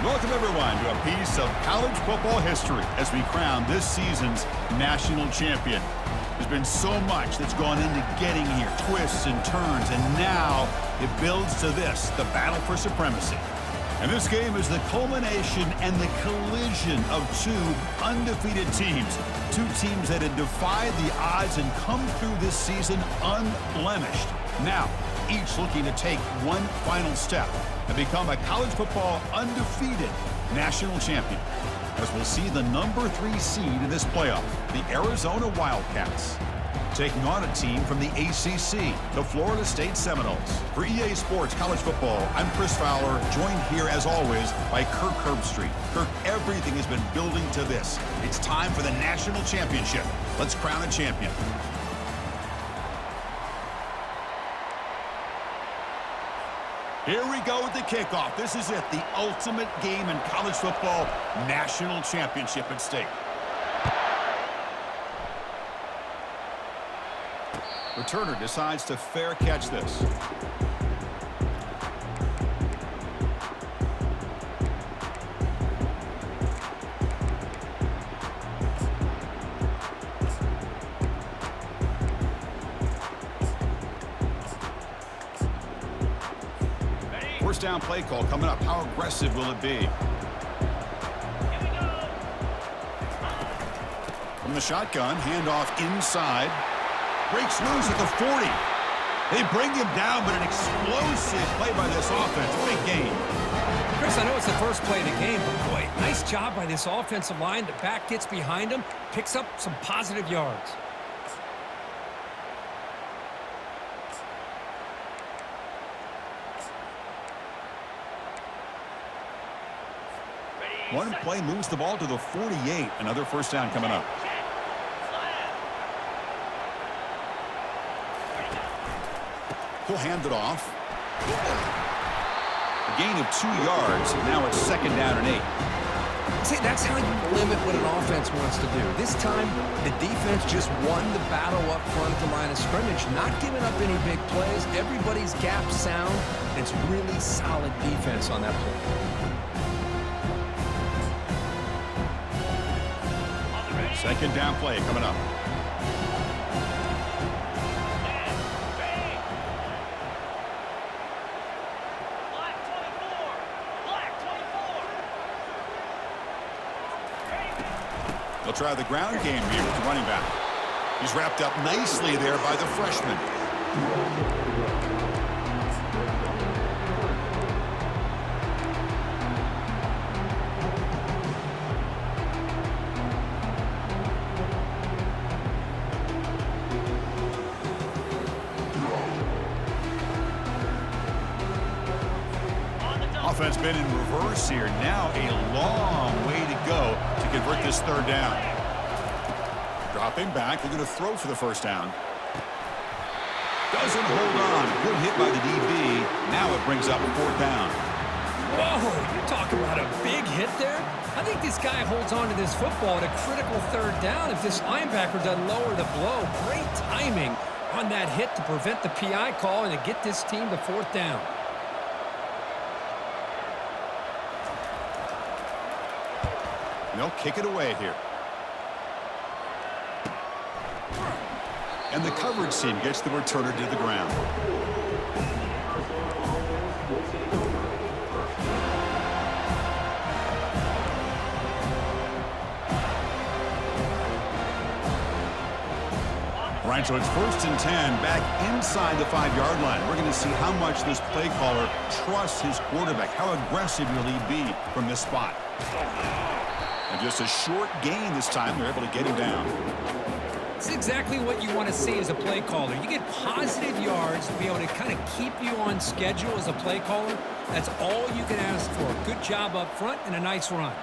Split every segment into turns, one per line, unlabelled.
Welcome, everyone, to a piece of college football history as we crown this season's national champion. There's been so much that's gone into getting here, twists and turns, and now it builds to this, the battle for supremacy. And this game is the culmination and the collision of two undefeated teams. Two teams that had defied the odds and come through this season unblemished. Now, each looking to take one final step and become a college football undefeated national champion. As we'll see the number 3 seed in this playoff, the Arizona Wildcats, taking on a team from the ACC, the Florida State Seminoles. For EA Sports College Football, I'm Chris Fowler, joined here as always by Kirk Herbstreit. Kirk, everything has been building to this. It's time for the national championship. Let's crown a champion. Here we go with the kickoff. This is it, the ultimate game in college football, national championship at stake. Returner decides to fair catch this. First down play call coming up. How aggressive will it be? From the shotgun, handoff inside. Breaks loose at the 40. They bring him down, but an explosive play by this offense. Big game.
Chris, I know it's the first play of the game, but boy, nice job by this offensive line. The back gets behind him, picks up some positive yards.
One play moves the ball to the 48. Another first down coming up. He'll hand it off. A gain of 2 yards. Now it's second down and 8.
See, that's how you limit what an offense wants to do. This time, the defense just won the battle up front at the line of scrimmage, not giving up any big plays. Everybody's gap sound, and it's really solid defense on that play.
Second down play coming up. They'll try the ground game here with the running back. He's wrapped up nicely there by the freshman. Offense been in reverse here. Now a long way to go to convert this third down. Dropping back. They're going to throw for the first down. Doesn't hold on. Good hit by the DB. Now it brings up fourth down.
Whoa, you're talking about a big hit there? I think this guy holds on to this football at a critical third down if this linebacker doesn't lower the blow. Great timing on that hit to prevent the PI call and to get this team to fourth down.
They'll kick it away here. And the coverage team gets the returner to the ground. All right, so it's 1st and 10 back inside the 5-yard line. We're going to see how much this play caller trusts his quarterback. How aggressive will he be from this spot? And just a short gain this time. They're able to get him down.
It's exactly what you want to see as a play caller. You get positive yards to be able to kind of keep you on schedule as a play caller. That's all you can ask for. Good job up front and a nice run.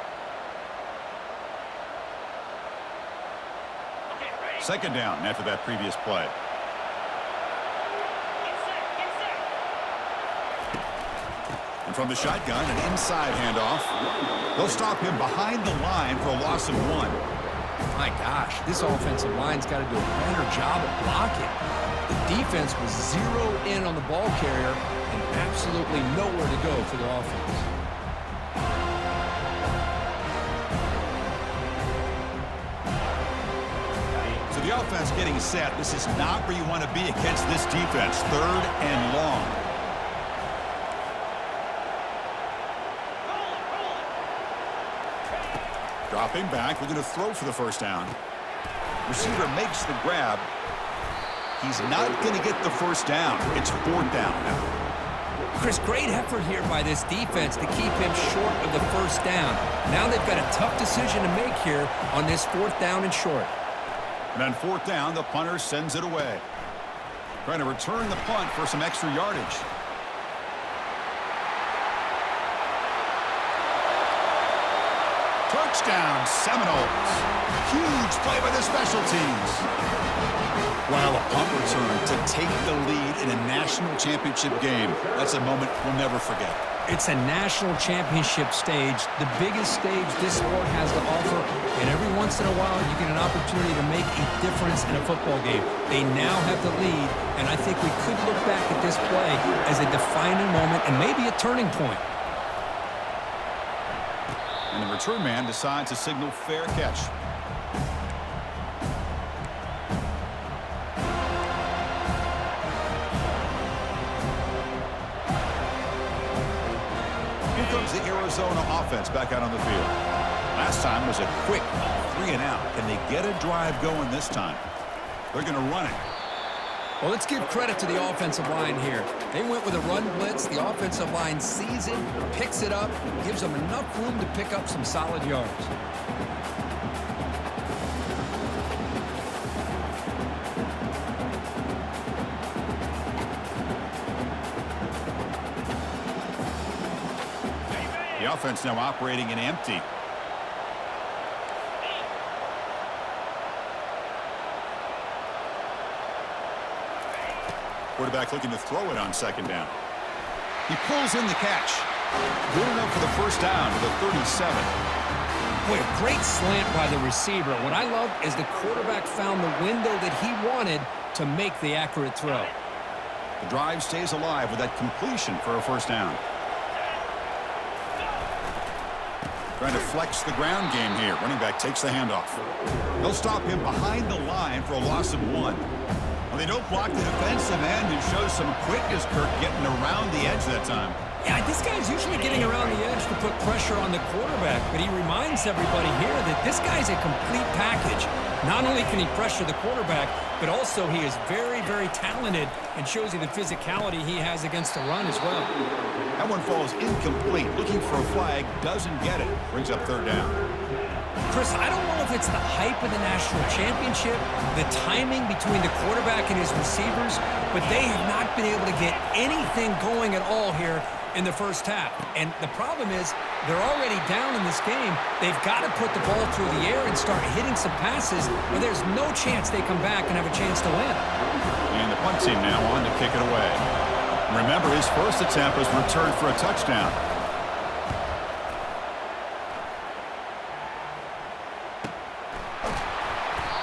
Second down after that previous play. And from the shotgun, an inside handoff. They'll stop him behind the line for a loss of 1.
My gosh, this offensive line's got to do a better job of blocking. The defense was zeroed in on the ball carrier and absolutely nowhere to go for the offense.
The offense getting set. This is not where you want to be against this defense. 3rd and long. Dropping back. We're going to throw for the first down. Receiver makes the grab. He's not going to get the first down. It's 4th down now.
Chris, great effort here by this defense to keep him short of the first down. Now they've got a tough decision to make here on this 4th down and short.
And on 4th down, the punter sends it away. Trying to return the punt for some extra yardage. Touchdown, Seminoles. Huge play by the special teams. While a punt return to take the lead in a national championship game. That's a moment we'll never forget.
It's a national championship stage, the biggest stage this sport has to offer, and every once in a while you get an opportunity to make a difference in a football game. They now have the lead, and I think we could look back at this play as a defining moment and maybe a turning point.
And the return man decides to signal fair catch. The Arizona offense back out on the field. Last time was a quick 3-and-out. Can they get a drive going this time? They're going to run it.
Well, let's give credit to the offensive line here. They went with a run blitz. The offensive line sees it, picks it up, gives them enough room to pick up some solid yards.
The offense now operating in empty. Quarterback looking to throw it on 2nd down. He pulls in the catch. Good enough for the first down to the 37.
Boy, a great slant by the receiver. What I love is the quarterback found the window that he wanted to make the accurate throw.
The drive stays alive with that completion for a first down. Trying to flex the ground game here. Running back takes the handoff. They'll stop him behind the line for a loss of 1. Well, they don't block the defensive end who shows some quickness, Kirk, getting around the edge that time.
Yeah, this guy's usually getting around the edge to put pressure on the quarterback, but he reminds everybody here that this guy's a complete package. Not only can he pressure the quarterback, but also he is very, very talented and shows you the physicality he has against the run as well.
That one falls incomplete. Looking for a flag, doesn't get it. Brings up 3rd down.
Chris, I don't know if it's the hype of the national championship, the timing between the quarterback and his receivers, but they have not been able to get anything going at all here in the first half. And the problem is they're already down in this game. They've got to put the ball through the air and start hitting some passes, or there's no chance they come back and have a chance to win.
And the punt team now on to kick it away. Remember, his first attempt was returned for a touchdown.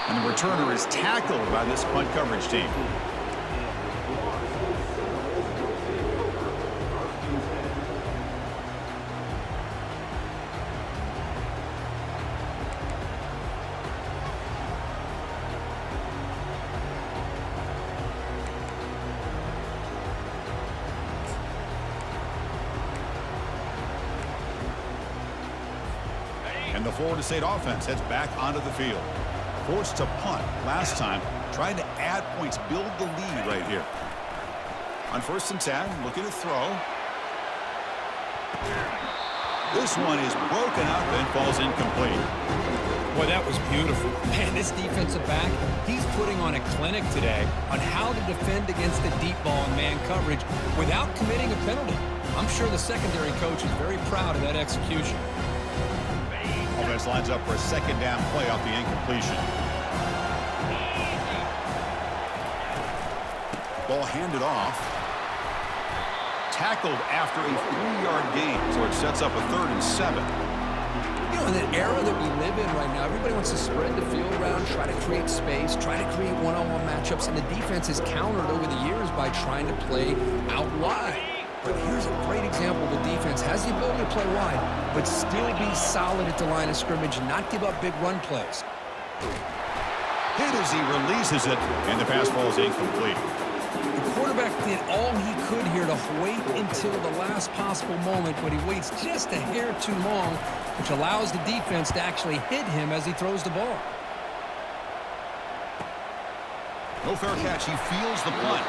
And the returner is tackled by this punt coverage team. And the Florida State offense heads back onto the field. Forced to punt last time, trying to add points, build the lead right here. On 1st and 10, looking to throw. This one is broken up and falls incomplete.
Boy, that was beautiful. Man, this defensive back, he's putting on a clinic today on how to defend against the deep ball and man coverage without committing a penalty. I'm sure the secondary coach is very proud of that execution.
Offense lines up for a 2nd down play off the incompletion. Ball handed off. Tackled after a 3-yard gain, so it sets up a 3rd and 7.
You know, in the era that we live in right now, everybody wants to spread the field around, try to create space, try to create one-on-one matchups, and the defense is countered over the years by trying to play out wide. But here's a great example. The defense has the ability to play wide, but still be solid at the line of scrimmage and not give up big run plays.
Hit as he releases it, and the pass ball is incomplete.
The quarterback did all he could here to wait until the last possible moment, but he waits just a hair too long, which allows the defense to actually hit him as he throws the ball.
No fair catch. He feels the punt,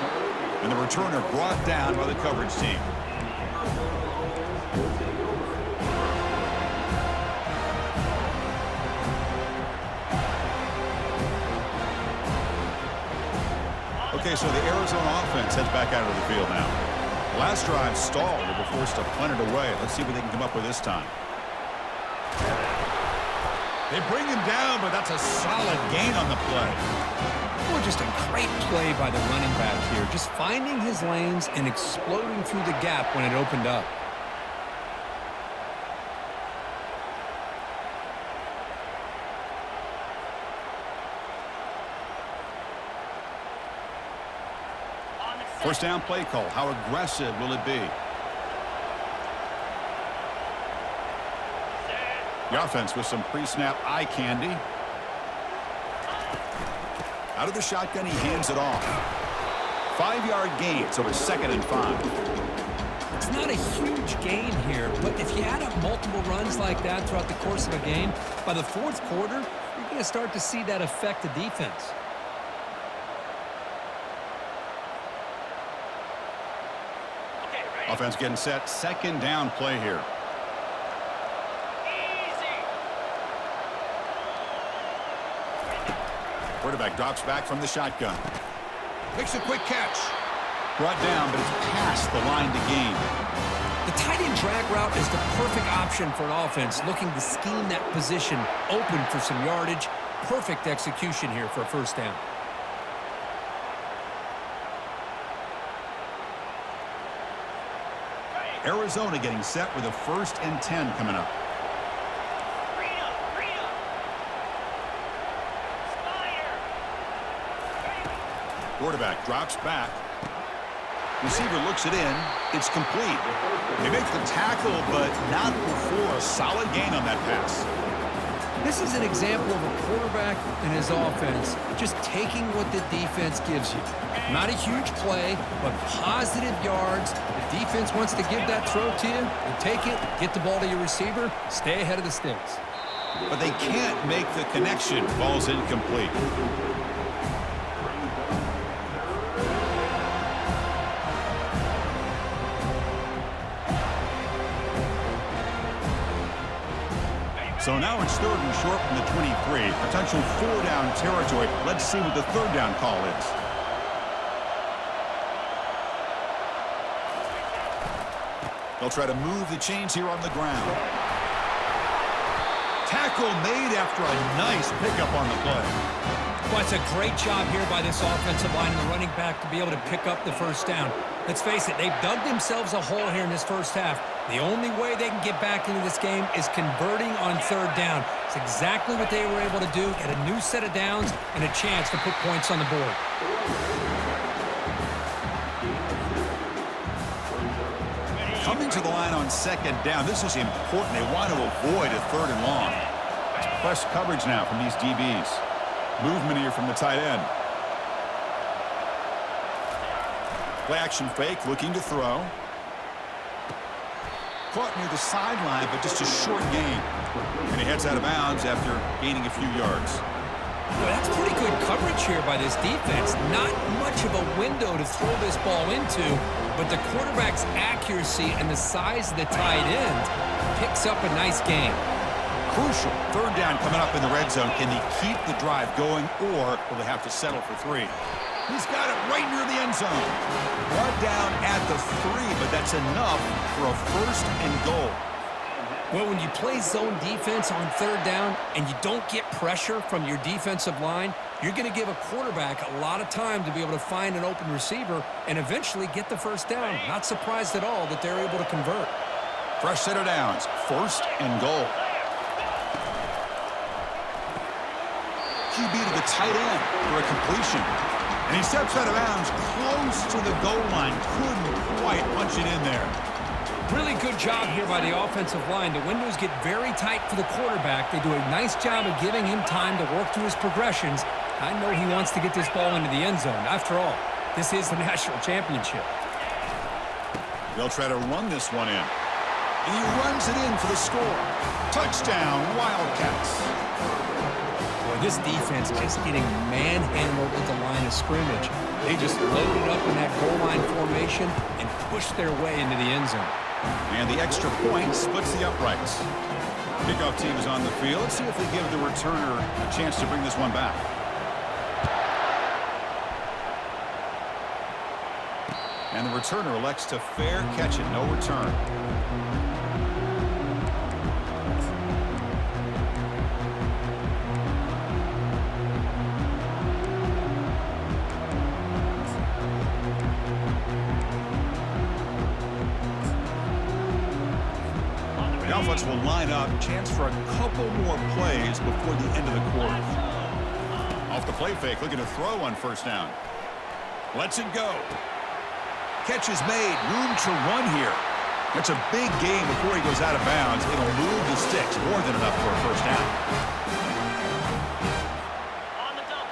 and the returner brought down by the coverage team. Okay, so the Arizona offense heads back out of the field now. Last drive stalled. They were forced to punt it away. Let's see what they can come up with this time. They bring him down, but that's a solid gain on the play.
Well, just a great play by the running back here. Just finding his lanes and exploding through the gap when it opened up.
First down play call. How aggressive will it be? The offense with some pre-snap eye candy. Out of the shotgun, he hands it off. 5-yard gain, so it's 2nd and 5.
It's not a huge gain here, but if you add up multiple runs like that throughout the course of a game, by the 4th quarter, you're going to start to see that affect the defense.
Offense getting set. 2nd down play here. Quarterback drops back from the shotgun. Makes a quick catch. Brought down, but it's past the line to gain.
The tight end drag route is the perfect option for an offense looking to scheme that position open for some yardage. Perfect execution here for a first down.
Arizona getting set with a 1st and 10 coming up. Quarterback drops back. Receiver looks it in. It's complete. They make the tackle, but not before a solid gain on that pass.
This is an example of a quarterback and his offense just taking what the defense gives you. Not a huge play, but positive yards. The defense wants to give that throw to you. You take it, get the ball to your receiver, stay ahead of the sticks.
But they can't make the connection. Ball's incomplete. So now it's 3rd and short from the 23. Potential 4-down territory. Let's see what the 3rd down call is. They'll try to move the chains here on the ground. Tackle made after a nice pickup on the play.
Well, it's a great job here by this offensive line and the running back to be able to pick up the first down. Let's face it, they've dug themselves a hole here in this first half. The only way they can get back into this game is converting on 3rd down. It's exactly what they were able to do, get a new set of downs and a chance to put points on the board.
Coming to the line on 2nd down, this is important. They want to avoid a 3rd and long. It's press coverage now from these DBs. Movement here from the tight end. Play action fake, looking to throw. Caught near the sideline, but just a short gain. And he heads out of bounds after gaining a few yards.
Well, that's pretty good coverage here by this defense. Not much of a window to throw this ball into, but the quarterback's accuracy and the size of the tight end picks up a nice gain.
Crucial 3rd down coming up in the red zone. Can he keep the drive going, or will they have to settle for 3? He's got it right near the end zone. Brought down at the 3, but that's enough for a 1st and goal.
Well, when you play zone defense on 3rd down and you don't get pressure from your defensive line, you're going to give a quarterback a lot of time to be able to find an open receiver and eventually get the first down. Not surprised at all that they're able to convert.
Fresh set of downs. 1st and goal. QB to the tight end for a completion. And he steps out of bounds close to the goal line. Couldn't quite punch it in there.
Really good job here by the offensive line. The windows get very tight for the quarterback. They do a nice job of giving him time to work through his progressions. I know he wants to get this ball into the end zone. After all, this is the national championship.
They'll try to run this one in. And he runs it in for the score. Touchdown, Wildcats.
Boy, this defense just getting manhandled at the line of scrimmage. They just loaded up in that goal line formation and pushed their way into the end zone.
And the extra point splits the uprights. Kickoff team is on the field. Let's see if they give the returner a chance to bring this one back. And the returner elects to fair catch it, no return. The offense will line up, chance for a couple more plays before the end of the quarter. Off the play fake, looking to throw on first down. Lets it go. Catch is made, room to run here. That's a big gain before he goes out of bounds. It'll move the sticks, more than enough for a first down.
On the double.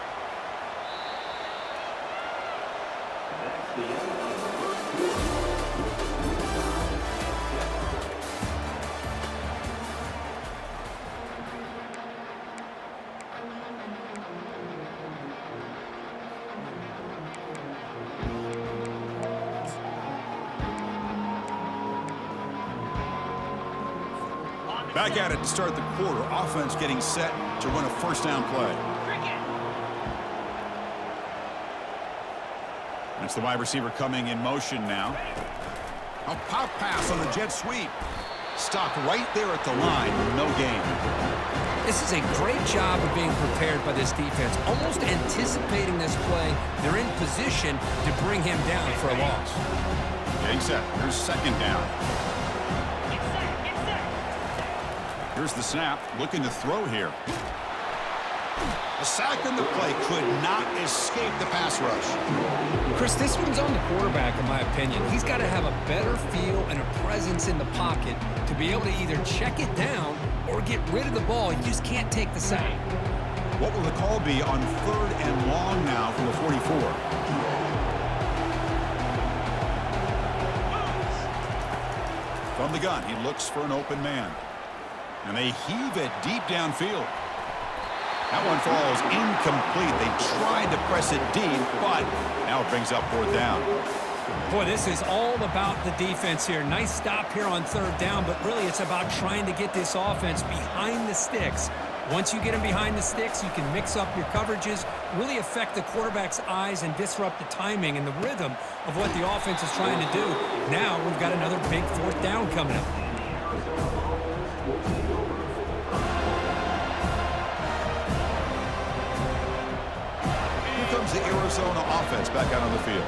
Back at it to start the quarter. Offense getting set to run a first down play. That's the wide receiver coming in motion now. A pop pass on the jet sweep. Stopped right there at the line. No gain.
This is a great job of being prepared by this defense, almost anticipating this play. They're in position to bring him down for a loss.
Getting set. Here's second down. Here's the snap. Looking to throw here. A sack in the play could not escape the pass rush.
Chris, this one's on the quarterback, in my opinion. He's got to have a better feel and a presence in the pocket to be able to either check it down or get rid of the ball. You just can't take the sack.
What will the call be on third and long now from the 44? From the gun, he looks for an open man. And they heave it deep downfield. That one falls incomplete. They tried to press it deep, but now it brings up fourth down.
Boy, this is all about the defense here. Nice stop here on third down, but really it's about trying to get this offense behind the sticks. Once you get them behind the sticks, you can mix up your coverages, really affect the quarterback's eyes and disrupt the timing and the rhythm of what the offense is trying to do. Now we've got another big fourth down coming up.
Comes the Arizona offense back out on the field.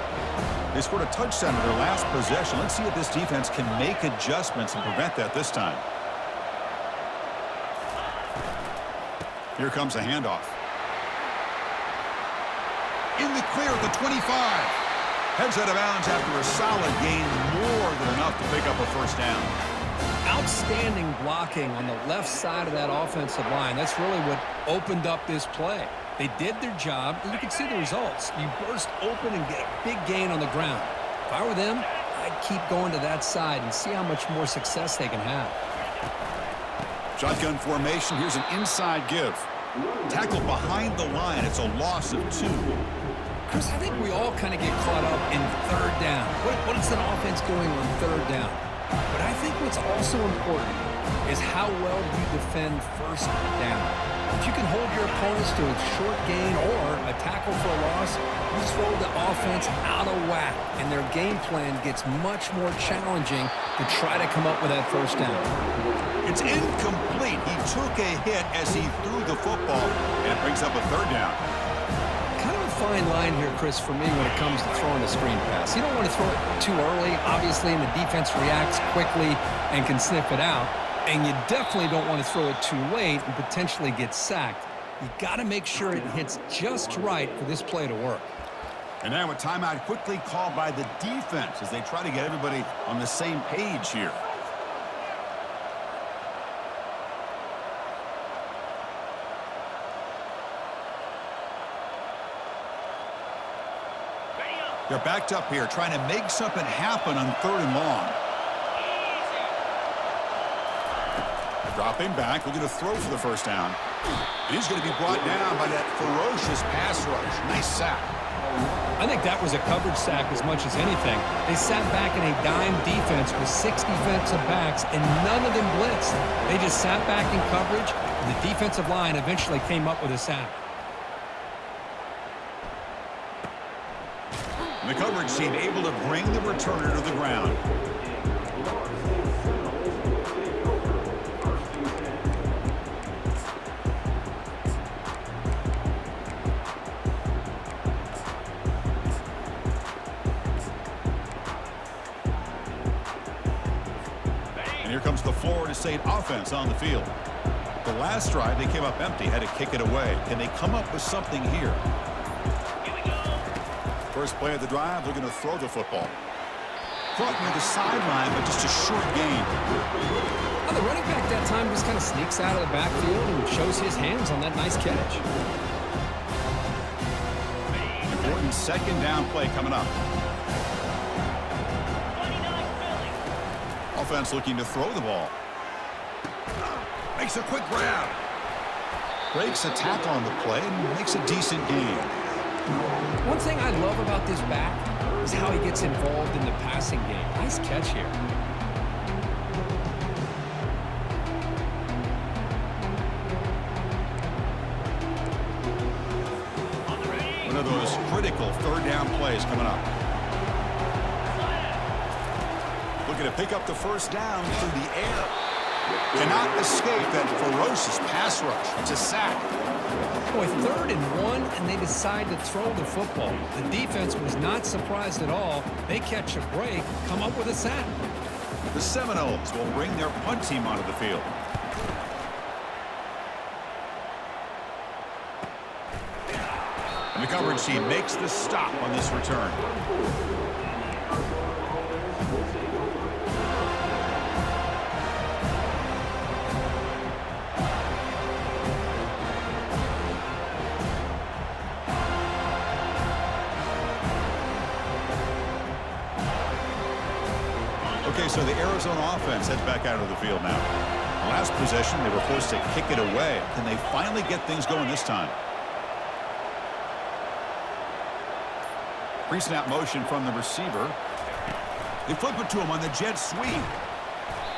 They scored a touchdown in their last possession. Let's see if this defense can make adjustments and prevent that this time. Here comes a handoff. In the clear at the 25. Heads out of bounds after a solid gain, more than enough to pick up a first down.
Outstanding blocking on the left side of that offensive line. That's really what opened up this play. They did their job, and you can see the results. You burst open and get a big gain on the ground. If I were them, I'd keep going to that side and see how much more success they can have.
Shotgun formation. Here's an inside give. Tackle behind the line. It's a loss of 2.
Chris, I think we all kind of get caught up in third down. What is an offense doing on third down? But I think what's also important is how well you defend first down. If you can hold your opponents to a short gain or a tackle for a loss, you throw the offense out of whack, and their game plan gets much more challenging to try to come up with that first down.
It's incomplete. He took a hit as he threw the football, and it brings up a third down.
Kind of a fine line here, Chris, for me when it comes to throwing a screen pass. You don't want to throw it too early, obviously, and the defense reacts quickly and can sniff it out. And you definitely don't want to throw it too late and potentially get sacked. You got to make sure it hits just right for this play to work.
And now a timeout quickly called by the defense as they try to get everybody on the same page here. They're backed up here trying to make something happen on 3rd and long. Dropping back, looking to throw for the first down. He's going to be brought down by that ferocious pass rush. Nice sack.
I think that was a coverage sack as much as anything. They sat back in a dime defense with 6 defensive backs, and none of them blitzed. They just sat back in coverage, and the defensive line eventually came up with a sack.
And the coverage team able to bring the returner to the ground. Here comes the Florida State offense on the field. The last drive, they came up empty, had to kick it away. Can they come up with something here? Here we go. First play of the drive, looking to throw the football. Caught near the sideline, but just a short gain.
Well, the running back that time just kind of sneaks out of the backfield and shows his hands on that nice catch.
Important 2nd down play coming up. Offense looking to throw the ball. Makes a quick grab. Breaks a tackle on the play and makes a decent gain.
One thing I love about this back is how he gets involved in the passing game. Nice catch here.
One of those critical 3rd down plays coming up. Looking to pick up the first down through the air. Cannot escape that ferocious pass rush. It's a sack.
Boy, 3rd and 1, and they decide to throw the football. The defense was not surprised at all. They catch a break, come up with a sack.
The Seminoles will bring their punt team onto the field. And the coverage team makes the stop on this return. Okay, so the Arizona offense heads back out of the field now. Last possession, they were forced to kick it away. Can they finally get things going this time? Pre-snap motion from the receiver. They flip it to him on the jet sweep.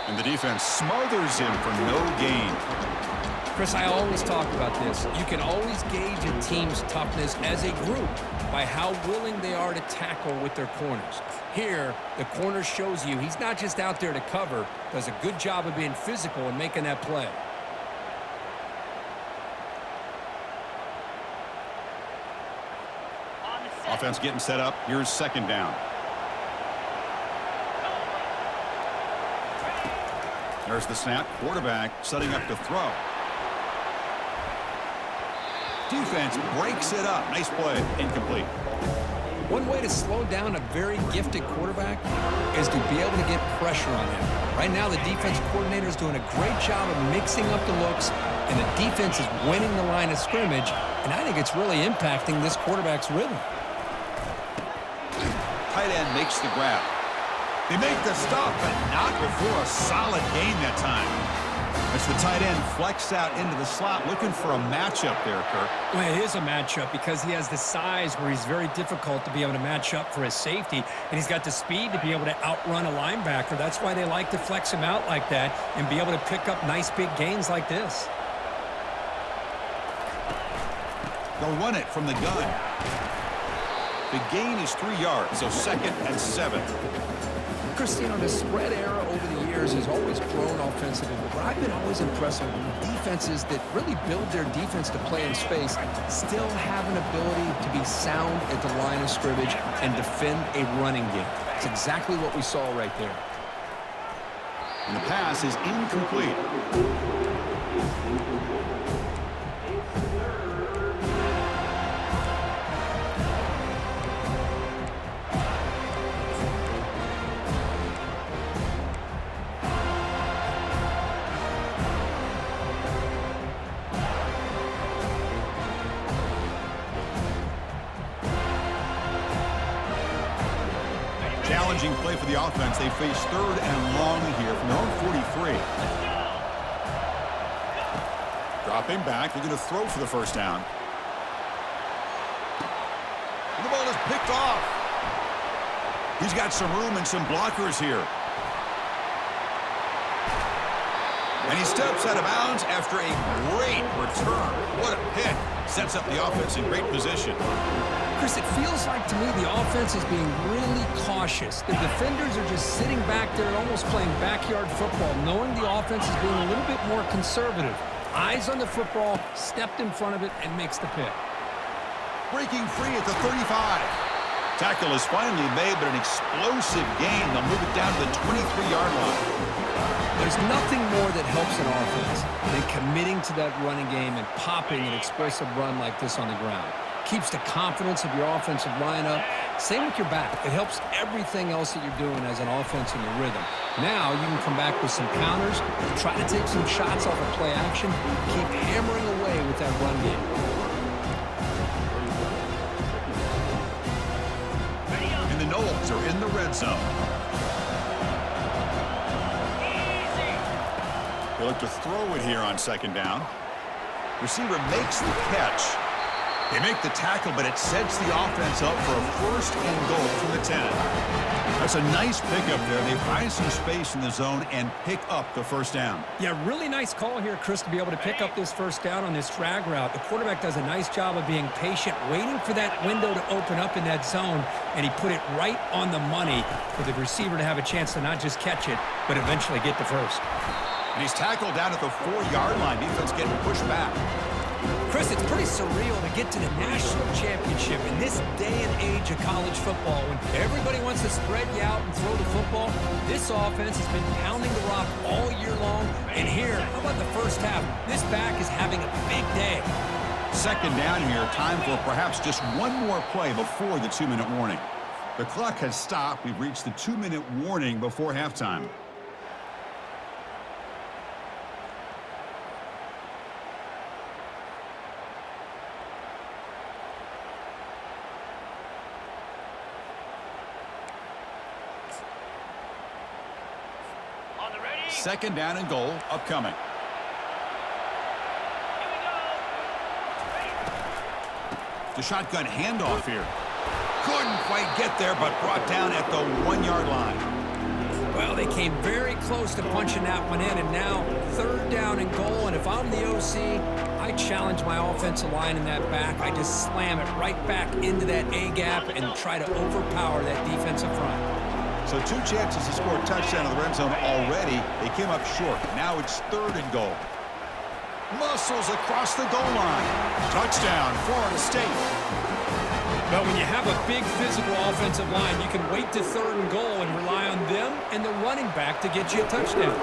And the defense smothers him for no gain.
Chris, I always talk about this. You can always gauge a team's toughness as a group by how willing they are to tackle with their corners. Here, the corner shows you he's not just out there to cover, does a good job of being physical and making that play.
Offense getting set up. Here's 2nd down. There's the snap. Quarterback setting up to throw. Defense breaks it up. Nice play. Incomplete.
One way to slow down a very gifted quarterback is to be able to get pressure on him. Right now, the defense coordinator is doing a great job of mixing up the looks, and the defense is winning the line of scrimmage, and I think it's really impacting this quarterback's rhythm.
Tight end makes the grab. They make the stop, but not before a solid gain that time. As the tight end flexed out into the slot, looking for a matchup there, Kirk.
Well, it is a matchup because he has the size where he's very difficult to be able to match up for his safety, and he's got the speed to be able to outrun a linebacker. That's why they like to flex him out like that and be able to pick up nice big gains like this.
They'll run it from the gun. The gain is 3 yards, so 2nd and 7.
Christine, the spread era over the years has always grown offensively, but I've been always impressed with defenses that really build their defense to play in space, still have an ability to be sound at the line of scrimmage and defend a running game. It's exactly what we saw right there.
And the pass is incomplete. Challenging play for the offense. They face 3rd and long here from their own 43. Dropping back. They're going to throw for the first down. And the ball is picked off. He's got some room and some blockers here. And he steps out of bounds after a great return. What a pick. Sets up the offense in great position.
Chris, it feels like to me the offense is being really cautious. The defenders are just sitting back there almost playing backyard football, knowing the offense is being a little bit more conservative. Eyes on the football, stepped in front of it, and makes the pick.
Breaking free at the 35. Tackle is finally made, but an explosive gain. They'll move it down to the 23-yard line.
There's nothing more that helps an offense than committing to that running game and popping an explosive run like this on the ground. Keeps the confidence of your offensive line up. Same with your back. It helps everything else that you're doing as an offense in your rhythm. Now you can come back with some counters, try to take some shots off of play action, keep hammering away with that run game.
And the Noles are in the red zone. They look to throw it here on 2nd down. Receiver makes the catch. They make the tackle, but it sets the offense up for a 1st and goal from the 10. That's a nice pickup there. They find some space in the zone and pick up the 1st down.
Yeah, really nice call here, Chris, to be able to pick up this 1st down on this drag route. The quarterback does a nice job of being patient, waiting for that window to open up in that zone, and he put it right on the money for the receiver to have a chance to not just catch it, but eventually get the 1st.
And he's tackled down at the 4-yard line. Defense getting pushed back.
Chris, it's pretty surreal to get to the national championship in this day and age of college football when everybody wants to spread you out and throw the football. This offense has been pounding the rock all year long. And here, how about the 1st half? This back is having a big day.
2nd down here. Time for perhaps just one more play before the 2-minute warning. The clock has stopped. We've reached the 2-minute warning before halftime. Second down and goal upcoming. The shotgun handoff here. Couldn't quite get there, but brought down at the 1-yard line.
Well, they came very close to punching that one in, and now 3rd down and goal. And if I'm the OC, I challenge my offensive line in that back. I just slam it right back into that A-gap and try to overpower that defensive front.
So 2 chances to score a touchdown in the red zone already. They came up short. Now it's 3rd and goal. Muscles across the goal line. Touchdown, Florida State.
But when you have a big physical offensive line, you can wait to 3rd and goal and rely on them and the running back to get you a touchdown.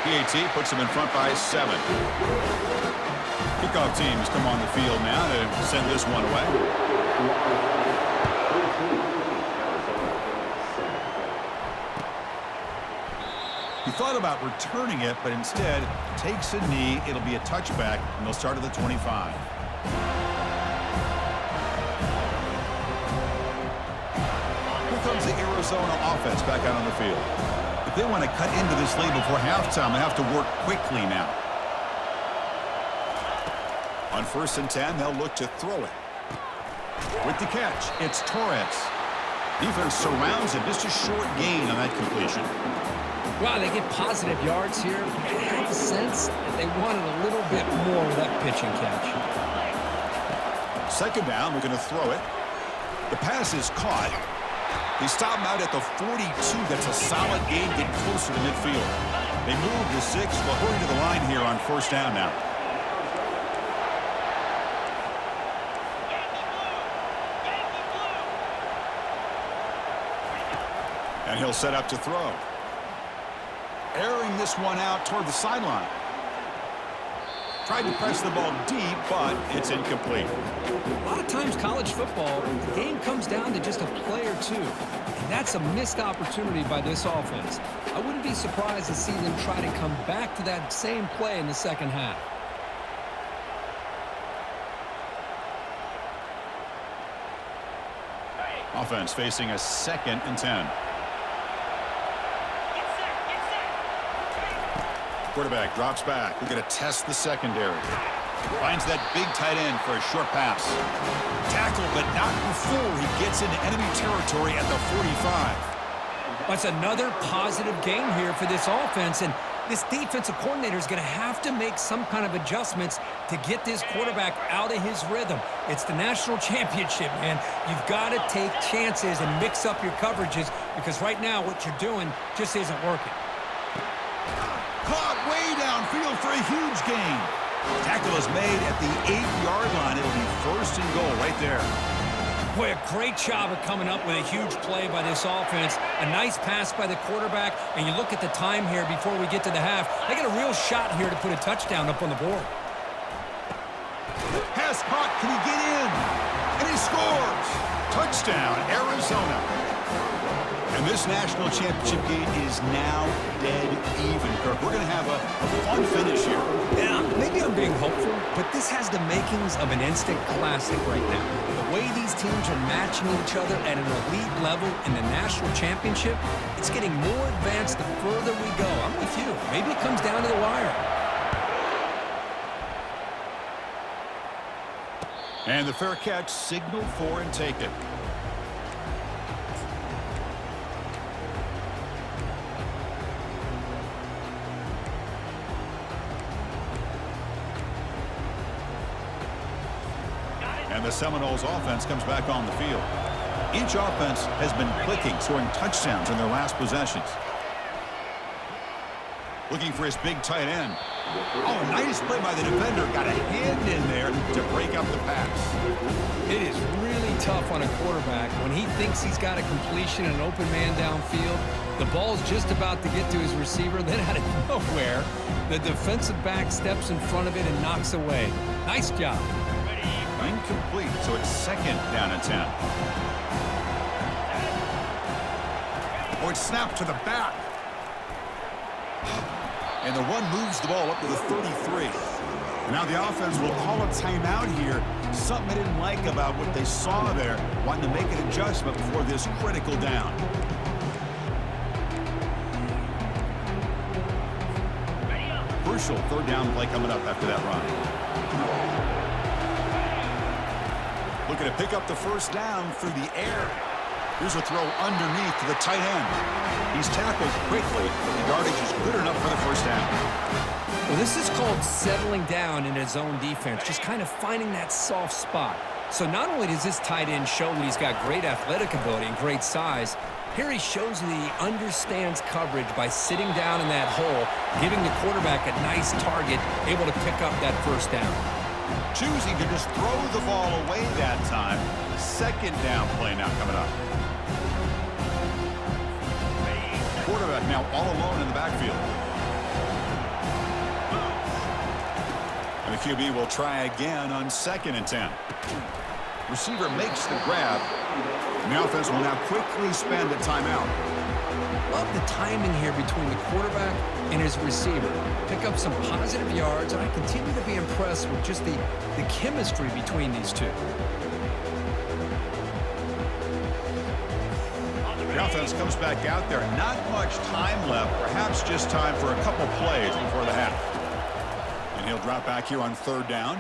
PAT puts them in front by 7. Kickoff teams come on the field now to send this one away. He thought about returning it, but instead takes a knee. It'll be a touchback, and they'll start at the 25. Here comes the Arizona offense back out on the field. If they want to cut into this lead before halftime, they have to work quickly now. On 1st and 10, they'll look to throw it. With the catch, it's Torres. Defense surrounds him. Just a short gain on that completion.
Wow, they get positive yards here. I have a sense that they wanted a little bit more of that pitch and catch.
2nd down, we're going to throw it. The pass is caught. They stop him out at the 42. That's a solid gain, getting closer to midfield. They move the 6. We'll hurry to the line here on 1st down now. And he'll set up to throw. Airing this one out toward the sideline. Tried to press the ball deep, but it's incomplete.
A lot of times college football, the game comes down to just a play or two. And that's a missed opportunity by this offense. I wouldn't be surprised to see them try to come back to that same play in the 2nd half.
Offense facing a 2nd and 10. Quarterback drops back. We're going to test the secondary. Finds that big tight end for a short pass. Tackle, but not before he gets into enemy territory at the 45.
That's another positive game here for this offense, and this defensive coordinator is going to have to make some kind of adjustments to get this quarterback out of his rhythm. It's the national championship, man. You've got to take chances and mix up your coverages because right now what you're doing just isn't working.
Caught way downfield for a huge gain. Tackle is made at the 8-yard line. It'll be 1st and goal right there.
Boy, a great job of coming up with a huge play by this offense. A nice pass by the quarterback, and you look at the time here before we get to the half. They got a real shot here to put a touchdown up on the board.
Pass caught. Can he get in? And he scores. Touchdown, Arizona. And this national championship game is now dead even, Kirk. We're going to have a fun finish here.
Yeah, maybe I'm being hopeful, but this has the makings of an instant classic right now. The way these teams are matching each other at an elite level in the national championship, it's getting more advanced the further we go. I'm with you. Maybe it comes down to the wire.
And the fair catch signaled for and take it. And the Seminoles offense comes back on the field. Each offense has been clicking, scoring touchdowns in their last possessions. Looking for his big tight end. Oh, nice play by the defender. Got a hand in there to break up the pass.
It is really tough on a quarterback when he thinks he's got a completion and an open man downfield. The ball's just about to get to his receiver. Then out of nowhere, the defensive back steps in front of it and knocks away. Nice job.
Incomplete, so it's 2nd down and 10. Oh, it's snapped to the back. And the run moves the ball up to the 33. And now the offense will call a timeout here. Something they didn't like about what they saw there. Wanting to make an adjustment before this critical down. Crucial 3rd down play coming up after that run. Looking to pick up the 1st down through the air. Here's a throw underneath to the tight end. He's tackled quickly, but the yardage is good enough for the 1st down.
Well, this is called settling down in his own defense, just kind of finding that soft spot. So not only does this tight end show that he's got great athletic ability and great size, here he shows that he understands coverage by sitting down in that hole, giving the quarterback a nice target, able to pick up that 1st down.
Choosing to just throw the ball away that time. 2nd down play now coming up. Quarterback now all alone in the backfield. And the QB will try again on 2nd and 10. Receiver makes the grab. And the offense will now quickly spend a timeout.
Love the timing here between the quarterback and his receiver. Pick up some positive yards, and I continue to be impressed with just the chemistry between these two.
The offense comes back out there. Not much time left. Perhaps just time for a couple plays before the half. And he'll drop back here on 3rd down.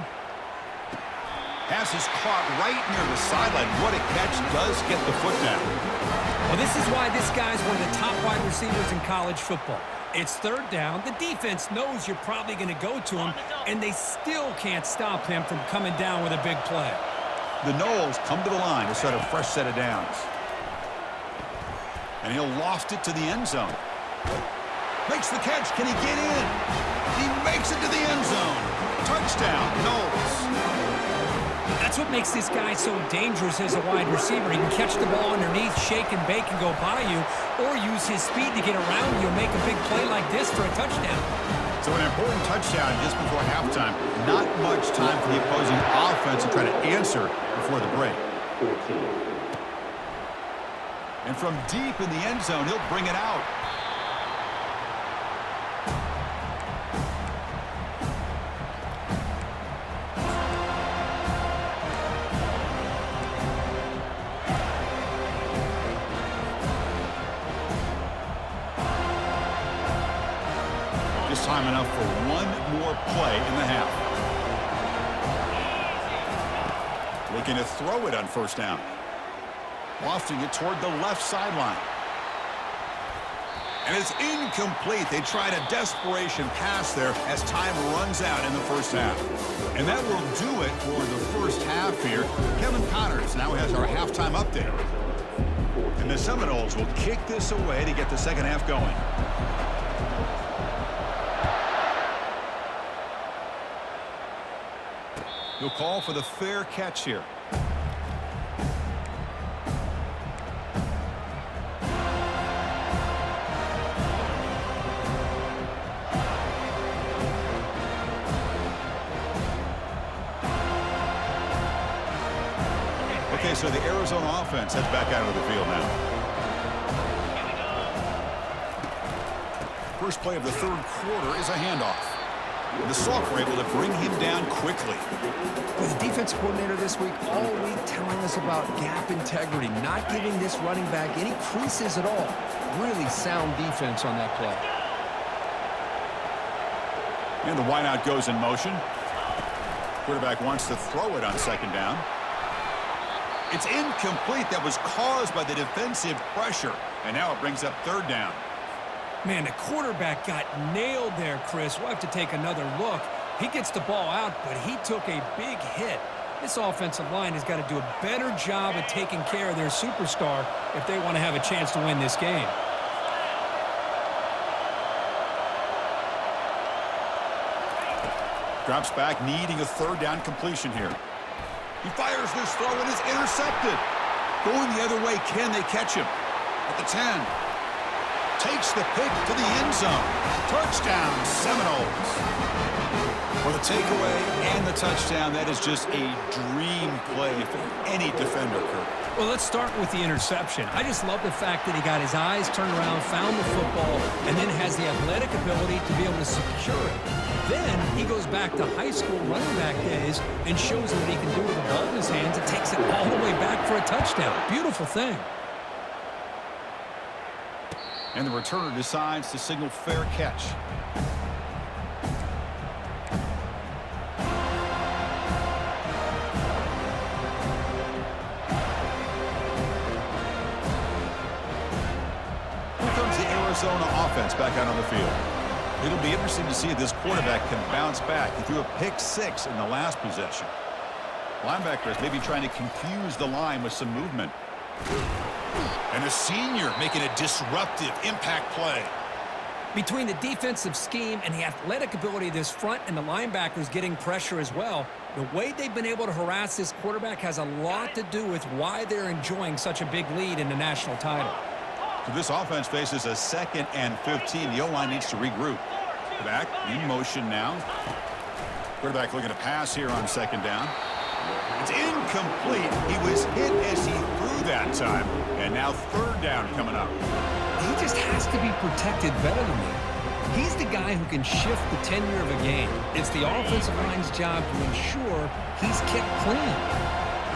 Pass is caught right near the sideline. What a catch. Does get the foot down.
Well, this is why this guy's one of the top wide receivers in college football. It's 3rd down. The defense knows you're probably going to go to him, and they still can't stop him from coming down with a big play.
The Noles come to the line to start a fresh set of downs. And he'll loft it to the end zone. Makes the catch. Can he get in? He makes it to the end zone. Touchdown, Noles.
That's what makes this guy so dangerous as a wide receiver. He can catch the ball underneath, shake and bake and go by you, or use his speed to get around you and make a big play like this for a touchdown.
So an important touchdown just before halftime. Not much time for the opposing offense to try to answer before the break. And from deep in the end zone, he'll bring it out. time enough for one more play in the half. Looking to throw it on first down. Lofting it toward the left sideline. And it's incomplete. They tried a desperation pass there as time runs out in the first half. And that will do it for the first half here. Kevin Connors now has our halftime update. And the Seminoles will kick this away to get the second half going. He'll call for the fair catch here. Okay, so the Arizona offense heads back out of the field now. First play of the third quarter is a handoff. The Sox were able to bring him down quickly.
Well, the defense coordinator this week all week telling us about gap integrity, not giving this running back any creases at all. Really sound defense on that play.
And the wideout goes in motion. Quarterback wants to throw it on second down. It's incomplete. That was caused by the defensive pressure. And now it brings up third down.
Man, the quarterback got nailed there, Chris. We'll have to take another look. He gets the ball out, but he took a big hit. This offensive line has got to do a better job of taking care of their superstar if they want to have a chance to win this game.
Drops back, needing a third down completion here. He fires this throw and is intercepted. Going the other way, can they catch him? At the 10. Takes the pick to the end zone. Touchdown, Seminoles. For the takeaway and the touchdown, that is just a dream play for any defender, Kurt.
Well, let's start with the interception. I just love the fact that he got his eyes turned around, found the football, and then has the athletic ability to be able to secure it. Then he goes back to high school running back days and shows what he can do with the ball in his hands and takes it all the way back for a touchdown. Beautiful thing.
And the returner decides to signal fair catch. Here comes the Arizona offense back out on the field. It'll be interesting to see if this quarterback can bounce back. He threw a pick six in the last possession. Linebackers maybe trying to confuse the line with some movement. And a senior making a disruptive impact play.
Between the defensive scheme and the athletic ability of this front and the linebackers getting pressure as well, the way they've been able to harass this quarterback has a lot to do with why they're enjoying such a big lead in the national title.
So this offense faces a 2nd and 15. The O-line needs to regroup. Back in motion now. Quarterback looking to pass here on second down. It's incomplete. He was hit as he threw that time. And now third down coming up.
He just has to be protected better than that. He's the guy who can shift the tenure of a game. It's the offensive line's job to ensure he's kept clean.